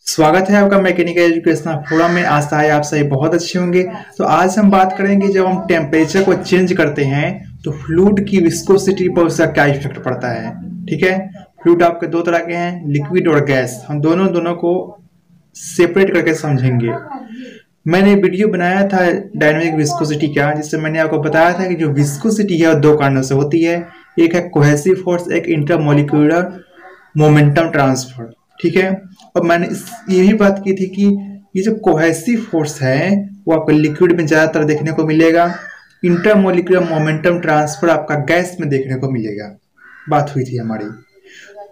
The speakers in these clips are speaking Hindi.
स्वागत है आपका मैकेनिकल एजुकेशनल फोरम में। आशा है आप सभी बहुत अच्छे होंगे। तो आज हम बात करेंगे जब हम टेम्परेचर को चेंज करते हैं तो फ्लूइड की विस्कोसिटी पर उसका क्या इफेक्ट पड़ता है। ठीक है, फ्लूइड आपके दो तरह के हैं, लिक्विड और गैस। हम दोनों को सेपरेट करके समझेंगे। मैंने वीडियो बनाया था डायनामिक विस्कोसिटी का, जिससे मैंने आपको बताया था कि जो विस्कोसिटी है दो कारणों से होती है। एक है कोहेसिव फोर्स, एक इंटरमोलिक्यूलर मोमेंटम ट्रांसफर। ठीक है, और मैंने ये भी बात की थी कि ये जो कोहेसिव फोर्स है वो आपको लिक्विड में ज्यादातर देखने को मिलेगा, इंटरमोलिक्यूलर मोमेंटम ट्रांसफर आपका गैस में देखने को मिलेगा। बात हुई थी हमारी।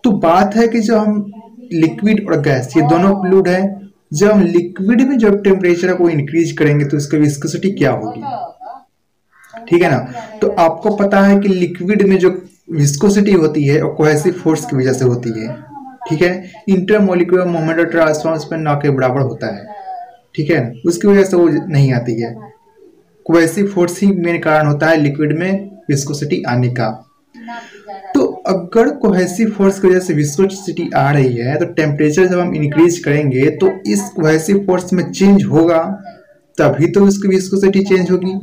तो बात है कि जो हम लिक्विड और गैस ये दोनों फ्लूइड है, जब हम लिक्विड में जब टेम्परेचर को इंक्रीज करेंगे तो इसकी विस्कोसिटी क्या होगी। ठीक है ना। तो आपको पता है कि लिक्विड में जो विस्कोसिटी होती है और कोहेसिव फोर्स की वजह से होती है। ठीक है, इंटरमोलिक्यूलर मोमेंटम ट्रांसफर उसमें ना के बराबर होता है। ठीक है, उसकी वजह से वो नहीं आती है। कोहेसिव फोर्स ही मेन कारण होता है लिक्विड में विस्कोसिटी आने का। तो अगर कोहेसिव फोर्स की वजह से विस्कोसिटी आ रही है तो टेम्परेचर जब हम इंक्रीज करेंगे तो इस कोहेसिव फोर्स में चेंज होगा, तभी तो उसकी विस्कोसिटी चेंज होगी।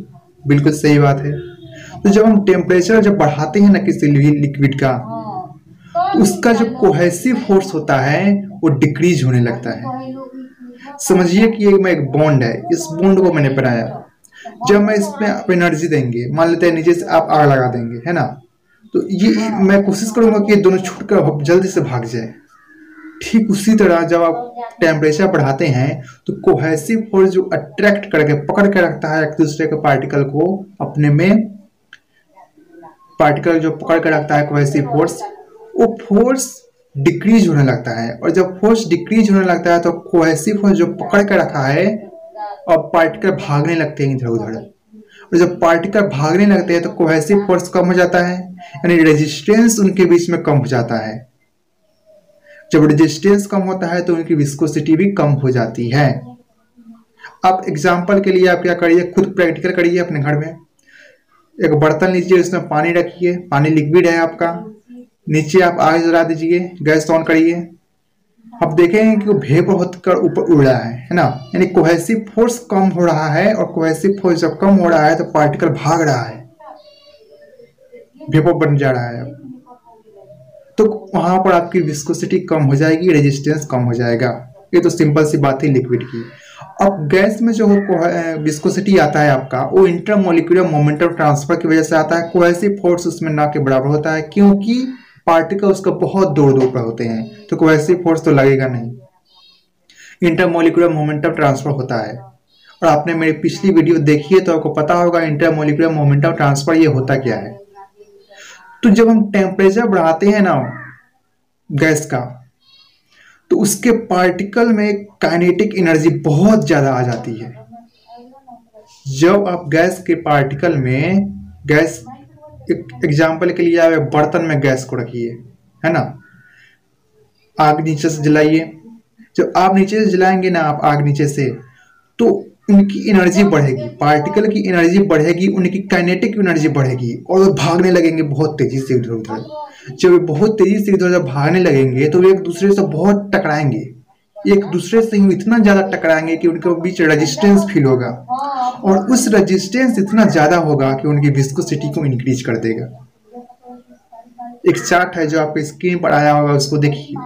बिल्कुल सही बात है। तो जब हम टेम्परेचर जब बढ़ाते हैं ना किसी लिक्विड का, तो उसका जो कोहेसिव फोर्स होता है वो डिक्रीज होने लगता है। समझिए कि ये एक बॉन्ड है, इस बॉन्ड को मैंने बनाया। जब मैं इसमें आप एनर्जी देंगे, मान लेते हैं नीचे से आप आग लगा देंगे, है ना, तो ये मैं कोशिश करूंगा कि ये दोनों छूटकर जल्दी से भाग जाए। ठीक उसी तरह जब आप टेम्परेचर बढ़ाते हैं तो कोहेसिव फोर्स जो अट्रैक्ट करके पकड़ के रखता है एक दूसरे के पार्टिकल को अपने में, पार्टिकल जो पकड़ के रखता है कोहेसिव फोर्स, वो फोर्स डिक्रीज होने लगता है। और जब फोर्स डिक्रीज होने लगता है तो कोहेसिव फोर्स जो पकड़ के रखा है और पार्टिकल भागने लगते हैं इधर उधर। और जब पार्टिकल भागने लगते हैं तो कोहेसिव फोर्स कम हो जाता है, यानी रेजिस्टेंस उनके बीच में कम हो जाता है। जब रेजिस्टेंस कम होता है तो उनकी विस्कोसिटी भी कम हो जाती है। अब एग्जांपल के लिए आप क्या करिए, खुद प्रैक्टिकल करिए अपने घर में। एक बर्तन लीजिए, उसमें पानी रखिए, पानी लिक्विड है आपका, नीचे आप आग जला दीजिए, गैस ऑन करिए। अब देखेंगे कि वो वेपर होकर ऊपर उड़ रहा है ना, यानी कोहेसिव फोर्स कम हो रहा है। और कोहेसिव फोर्स जब कम हो रहा है तो पार्टिकल भाग रहा है, वेपर बन जा रहा है। तो वहां पर आपकी विस्कोसिटी कम हो जाएगी, रेजिस्टेंस कम हो जाएगा। ये तो सिंपल सी बात है लिक्विड की। अब गैस में जो विस्कोसिटी आता है आपका, वो इंटरमोलिक्यूलर मोमेंटम ट्रांसफर की वजह से आता है। कोहेसिव फोर्स उसमें ना के बराबर होता है, क्योंकि पार्टिकल उसका बहुत दूर दूर पर होते हैं, तो कोहेसिव फोर्स तो लगेगा नहीं। इंटरमोलिक्यूलर मोमेंटम ट्रांसफर होता है। और आपने मेरी पिछली वीडियो देखी है तो आपको पता होगा इंटरमोलिक्यूलर मोमेंटम ट्रांसफर ये होता क्या है। तो जब हम टेम्परेचर बढ़ाते हैं ना गैस का, तो उसके पार्टिकल में काइनेटिक एनर्जी बहुत ज्यादा आ जाती है। जब आप गैस के पार्टिकल में, गैस एग्जाम्पल के लिए आप बर्तन में गैस को रखिए, है ना, आग नीचे से जलाइए। जब आप नीचे से जलाएंगे ना, आप आग नीचे से, तो उनकी एनर्जी बढ़ेगी, पार्टिकल की एनर्जी बढ़ेगी, उनकी काइनेटिक एनर्जी बढ़ेगी और वो भागने लगेंगे बहुत तेजी से इधर उधर। जब वे बहुत तेजी से इधर उधर भागने लगेंगे तो वे एक दूसरे से बहुत टकराएंगे, एक दूसरे से ही इतना ज्यादा टकराएंगे कि उनके बीच रेजिस्टेंस फील होगा। और उस रेजिस्टेंस इतना ज्यादा होगा कि उनकी विस्कोसिटी को इंक्रीज कर देगा। एक चार्ट है जो आपके स्क्रीन पर आया होगा, उसको देखिए।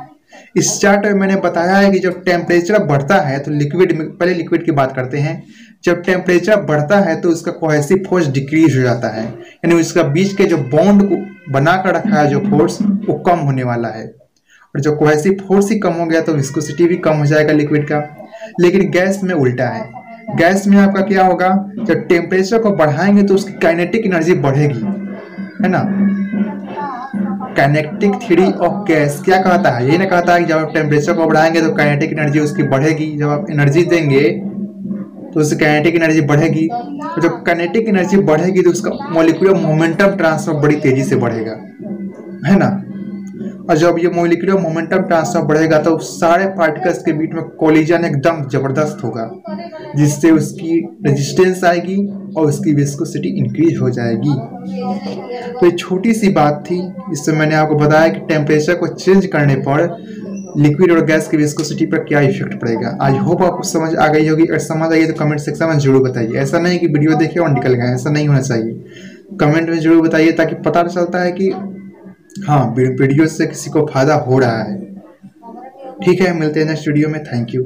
इस चार्ट में मैंने बताया है कि जब टेम्परेचर बढ़ता है तो लिक्विड में, पहले लिक्विड की बात करते हैं, जब टेम्परेचर बढ़ता है तो उसका कोहेसिव फोर्स डिक्रीज हो जाता है, यानी उसका बीच के जो बॉन्ड को बना कर रखा है जो फोर्स, वो कम होने वाला है। और जो कोहेसिव फोर्स ही कम हो गया तो विस्कोसिटी भी कम हो जाएगा लिक्विड का। लेकिन गैस में उल्टा है। गैस में आपका क्या होगा, जब टेम्परेचर को बढ़ाएंगे तो उसकी काइनेटिक एनर्जी बढ़ेगी, है ना। काइनेटिक थ्योरी ऑफ गैस क्या कहता है, ये ना कहता है कि जब आप टेम्परेचर को बढ़ाएंगे तो काइनेटिक एनर्जी उसकी बढ़ेगी। जब आप एनर्जी देंगे तो उसकी काइनेटिक एनर्जी बढ़ेगी, और जब काइनेटिक एनर्जी बढ़ेगी तो उसका मॉलिक्यूलर मोमेंटम ट्रांसफर बड़ी तेजी से बढ़ेगा, है ना। और जब ये मॉलिक्यूलर मोमेंटम ट्रांसफर बढ़ेगा तो सारे पार्टिकल्स के बीच में कोलिजन एकदम जबरदस्त होगा, जिससे उसकी रेजिस्टेंस आएगी और उसकी विस्कोसिटी इंक्रीज हो जाएगी। तो ये छोटी सी बात थी, इससे मैंने आपको बताया कि टेम्परेचर को चेंज करने पर लिक्विड और गैस की विस्कोसिटी पर क्या इफेक्ट पड़ेगा। आई होप आपको समझ आ गई होगी। अगर समझ आई तो कमेंट सेक्शन में जरूर बताइए। ऐसा नहीं कि वीडियो देखे और निकल गए, ऐसा नहीं होना चाहिए। कमेंट में जरूर बताइए ताकि पता चलता है कि हाँ वीडियो से किसी को फायदा हो रहा है। ठीक है, मिलते हैं नेक्स्ट वीडियो में। Thank you.